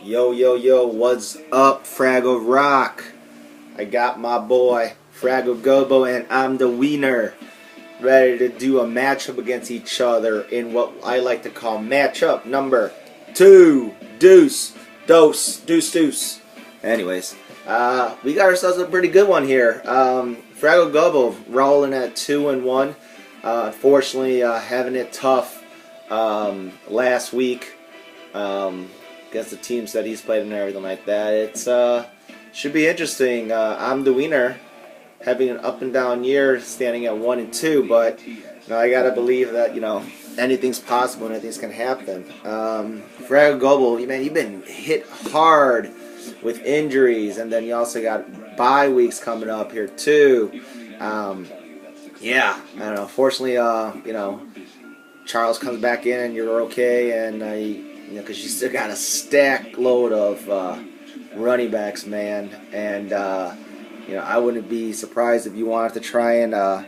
Yo, yo, yo, what's up, Fraggle Rock? I got my boy, Fraggle Gobo, and I'm the wiener, ready to do a matchup against each other in what I like to call matchup number 2. Deuce. Anyways, we got ourselves a pretty good one here. Fraggle Gobo rolling at 2-1. Unfortunately, having it tough last week. Against the teams that he's played and everything like that. It's should be interesting. I'm the wiener, having an up and down year, standing at 1-2. But I gotta believe that anything's possible and anything can happen. Fraggle Gobo, man, you've been hit hard with injuries, and then you also got bye weeks coming up here too. Yeah, I don't know. Fortunately, Charles comes back in and you're okay, and because you still got a stack load of running backs, man. And, I wouldn't be surprised if you wanted to try and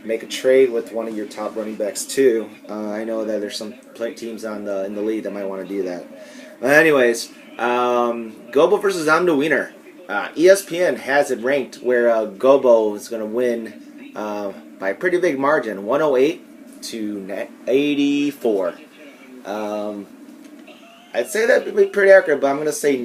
make a trade with one of your top running backs, too. I know that there's some teams in the league that might want to do that. But anyways, Gobo versus I'm the wiener. ESPN has it ranked where Gobo is going to win by a pretty big margin, 108 to 84. I'd say that would be pretty accurate, but I'm going to say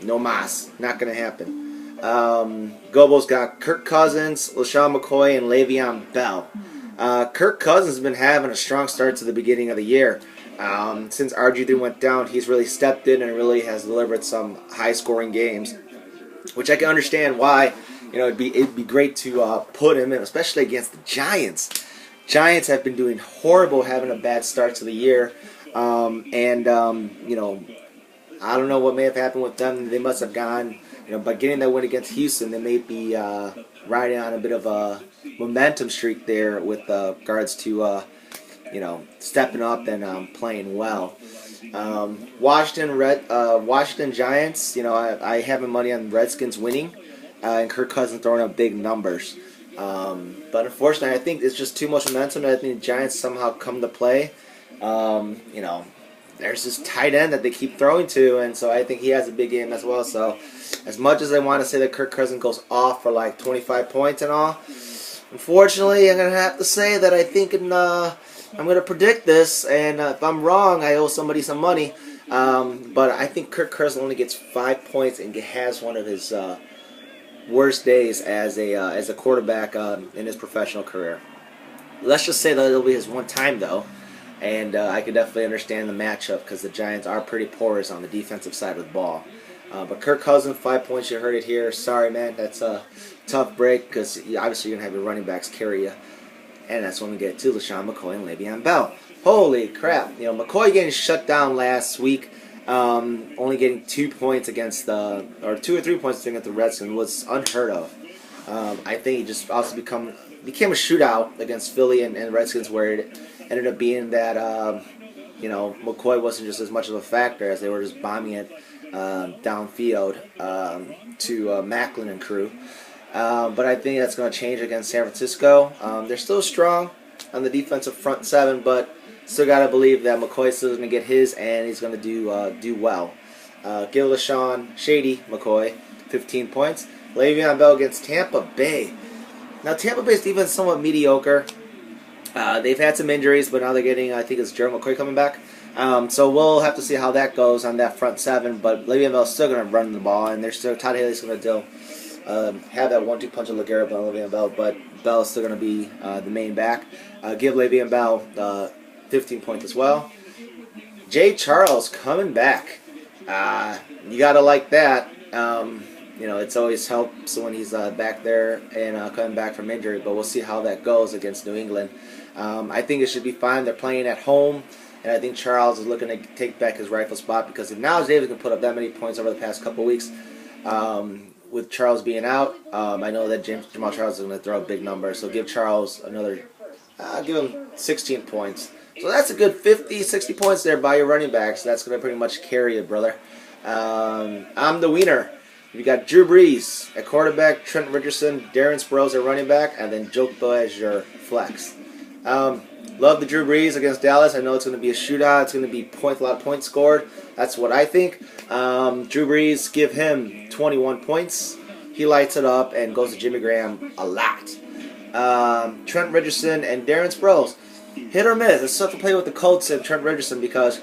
no mas. Not going to happen. Gobo's got Kirk Cousins, LaShawn McCoy, and Le'Veon Bell. Kirk Cousins has been having a strong start to the beginning of the year. Since RG3 went down, he's really stepped in and really has delivered some high-scoring games, which I can understand why. It'd be great to put him in, especially against the Giants. Giants have been doing horrible, having a bad start to the year. I don't know what may have happened with them. They must have gone, by getting that win against Houston, they may be riding on a bit of a momentum streak there with regards to, stepping up and playing well. Washington Giants, I have my money on Redskins winning, and Kirk Cousins throwing up big numbers. But unfortunately, I think it's just too much momentum, and I think the Giants somehow come to play. There's this tight end that they keep throwing to, and so I think he has a big game as well. So, as much as I want to say that Kirk Cousins goes off for like 25 points and all, unfortunately, I'm going to have to say that I think I'm going to predict this, and if I'm wrong, I owe somebody some money. But I think Kirk Cousins only gets 5 points and has one of his worst days as a quarterback in his professional career. Let's just say that it'll be his one time, though. And I can definitely understand the matchup because the Giants are pretty porous on the defensive side of the ball. But Kirk Cousins, 5 points, you heard it here. Sorry, man, that's a tough break because obviously you're going to have your running backs carry you. And that's when we get to LaShawn McCoy and Le'Veon Bell. Holy crap. McCoy getting shut down last week, only getting 2 points against 2 or 3 points against the Redskins was unheard of. I think he just also became a shootout against Philly and Redskins where it ended up being that McCoy wasn't just as much of a factor as they were just bombing it downfield to Macklin and crew. But I think that's going to change against San Francisco. They're still strong on the defensive front seven, but still got to believe that McCoy's still going to get his, and he's going to do well. Give LaShawn Shady McCoy 15 points. Le'Veon Bell against Tampa Bay. Now, Tampa Bay's defense is somewhat mediocre. They've had some injuries, but now they're getting, I think it's Gerald McCoy coming back. So we'll have to see how that goes on that front seven. But Le'Veon Bell's still going to run the ball, and Todd Haley's going to have that 1-2 punch of LeGarrette Bell and Le'Veon Bell, but Bell's still going to be the main back. Give Le'Veon Bell 15 points as well. Jay Charles coming back. You got to like that. It's always helps when he's back there and coming back from injury, but we'll see how that goes against New England. I think it should be fine. They're playing at home, and I think Charles is looking to take back his rightful spot because if Niles Davis can put up that many points over the past couple weeks, with Charles being out, I know that Jamal Charles is going to throw a big number, so give Charles give him 16 points. So that's a good 50, 60 points there by your running backs. That's going to pretty much carry it, brother. I'm the wiener. You got Drew Brees at quarterback, Trent Richardson, Darren Sproles at running back, and then Joe Burrow as your flex. Love the Drew Brees against Dallas. I know it's going to be a shootout. It's going to be a lot of points scored. That's what I think. Drew Brees, give him 21 points. He lights it up and goes to Jimmy Graham a lot. Trent Richardson and Darren Sproles, hit or miss. It's tough to play with the Colts and Trent Richardson because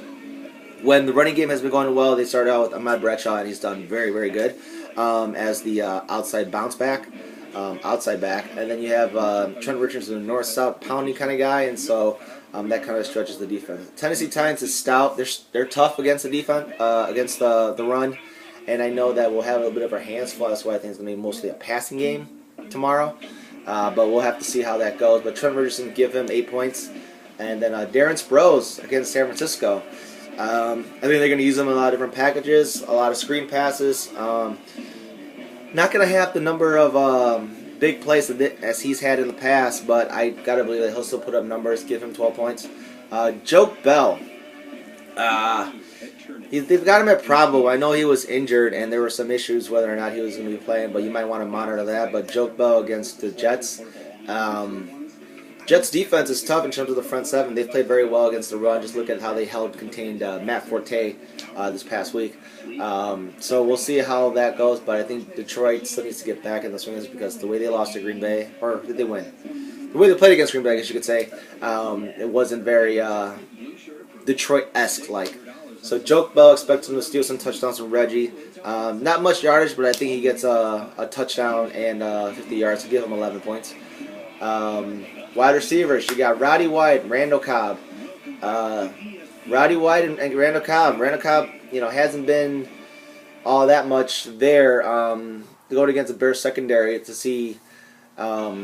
when the running game has been going well, they started out with Ahmad Bradshaw, and he's done very, very good as the outside bounce back. Outside back, and then you have Trent Richardson, a north-south pounding kind of guy, and so that kind of stretches the defense. Tennessee Titans is stout. They're tough against the defense, against the run, and I know that we'll have a little bit of our hands full. That's why I think it's going to be mostly a passing game tomorrow, but we'll have to see how that goes. But Trent Richardson, give him 8 points, and then Darren Sproles against San Francisco. I think they're going to use him in a lot of different packages, a lot of screen passes. Not going to have the number of big plays as he's had in the past, but I got to believe that he'll still put up numbers, give him 12 points. Joke Bell. They've got him at probable. I know he was injured, and there were some issues whether or not he was going to be playing, but you might want to monitor that. But Joke Bell against the Jets. Jets defense is tough in terms of the front seven. They've played very well against the run. Just look at how they contained Matt Forte this past week. So we'll see how that goes. But I think Detroit still needs to get back in the swing because the way they lost to Green Bay, or did they win? The way they played against Green Bay, I guess you could say, it wasn't very Detroit-esque like. So Joke Bell expects him to steal some touchdowns from Reggie. Not much yardage, but I think he gets a touchdown and 50 yards to give him 11 points. Wide receivers, you got Roddy White, Randall Cobb. Roddy White and Randall Cobb. Randall Cobb, hasn't been all that much there to go against the Bears secondary to see, how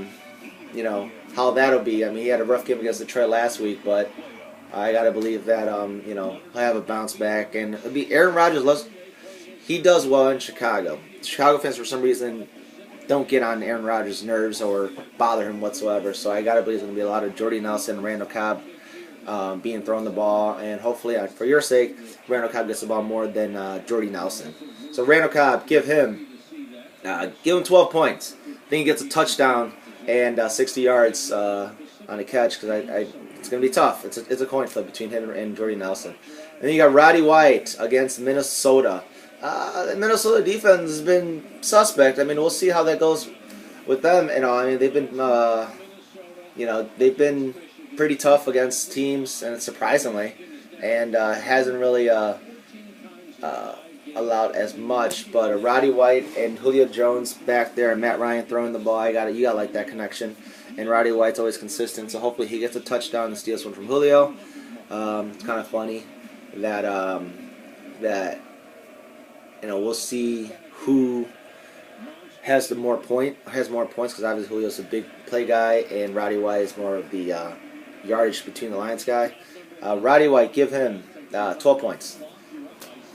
that'll be. I mean, he had a rough game against Detroit last week, but I gotta believe that he'll have a bounce back, and it'll be Aaron Rodgers. He does well in Chicago. Chicago fans, for some reason, don't get on Aaron Rodgers' nerves or bother him whatsoever. So I gotta believe it's gonna be a lot of Jordy Nelson, Randall Cobb being thrown the ball, and hopefully, for your sake, Randall Cobb gets the ball more than Jordy Nelson. So Randall Cobb, give him 12 points. I think he gets a touchdown and 60 yards on a catch because it's gonna be tough. It's a coin flip between him and Jordy Nelson. And then you got Roddy White against Minnesota. The Minnesota defense has been suspect. I mean, we'll see how that goes with them. I mean, they've been pretty tough against teams, and surprisingly, and hasn't really allowed as much. But Roddy White and Julio Jones back there, and Matt Ryan throwing the ball, you got to like that connection. And Roddy White's always consistent, so hopefully he gets a touchdown and steals one from Julio. It's kind of funny that. We'll see who has more points because obviously Julio's a big play guy and Roddy White is more of the yardage between the lines guy. Roddy White, give him 12 points.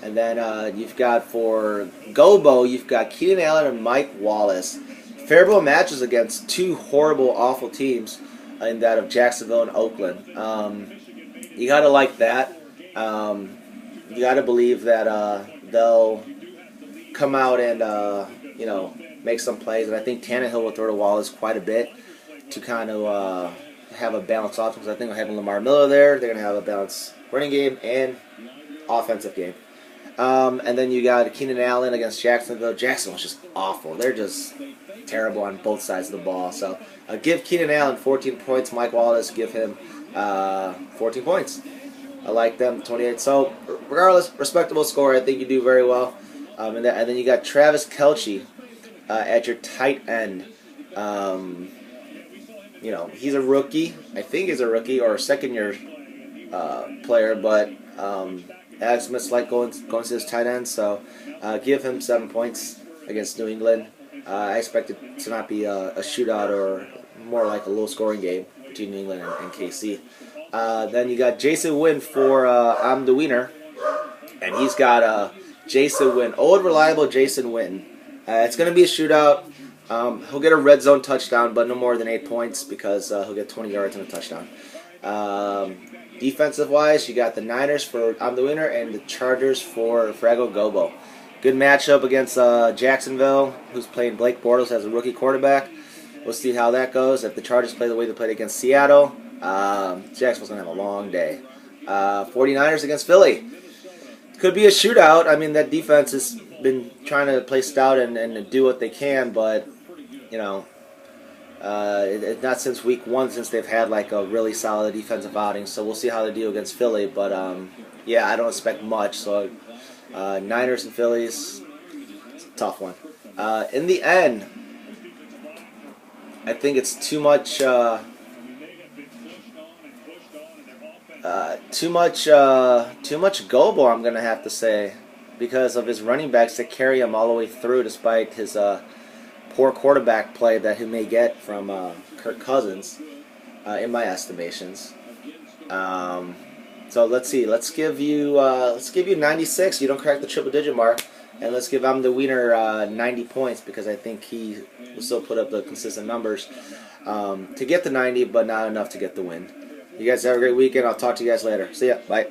And then you've got for Gobo, you've got Keenan Allen and Mike Wallace. Favorable matches against two horrible, awful teams in that of Jacksonville and Oakland. You got to like that. You got to believe that they'll come out and make some plays, and I think Tannehill will throw to Wallace quite a bit to kind of have a balanced offense. I think having Lamar Miller there, they're going to have a balanced running game and offensive game. And then you got Keenan Allen against Jacksonville. Jacksonville's just awful. They're just terrible on both sides of the ball. So give Keenan Allen 14 points. Mike Wallace, give him 14 points. I like them, 28. So regardless, respectable score. I think you do very well. And then you got Travis Kelce at your tight end. He's a rookie. I think he's a rookie or a second-year player, but Alex Smith's like going to his tight end, so give him 7 points against New England. I expect it to not be a shootout or more like a low-scoring game between New England and KC. Then you got Jason Witten for I'm the Wiener, and he's got Jason Witten, old reliable Jason Witten. It's going to be a shootout. He'll get a red zone touchdown, but no more than 8 points because he'll get 20 yards and a touchdown. Defensive-wise, you got the Niners for I'm the Winner and the Chargers for Frago Gobo. Good matchup against Jacksonville, who's playing Blake Bortles as a rookie quarterback. We'll see how that goes. If the Chargers play the way they played against Seattle, Jacksonville's going to have a long day. 49ers against Philly. Could be a shootout. I mean, that defense has been trying to play stout and do what they can, but, you know, not since week 1 since they've had like a really solid defensive outing. So we'll see how they do against Philly. But, yeah, I don't expect much. So Niners and Phillies, it's a tough one. In the end, I think it's too much go ball, I'm going to have to say, because of his running backs that carry him all the way through despite his poor quarterback play that he may get from Kirk Cousins, in my estimations. So let's see. Let's give you 96. You don't crack the triple-digit mark, and let's give Am the Wiener 90 points because I think he will still put up the consistent numbers to get the 90, but not enough to get the win. You guys have a great weekend. I'll talk to you guys later. See ya. Bye.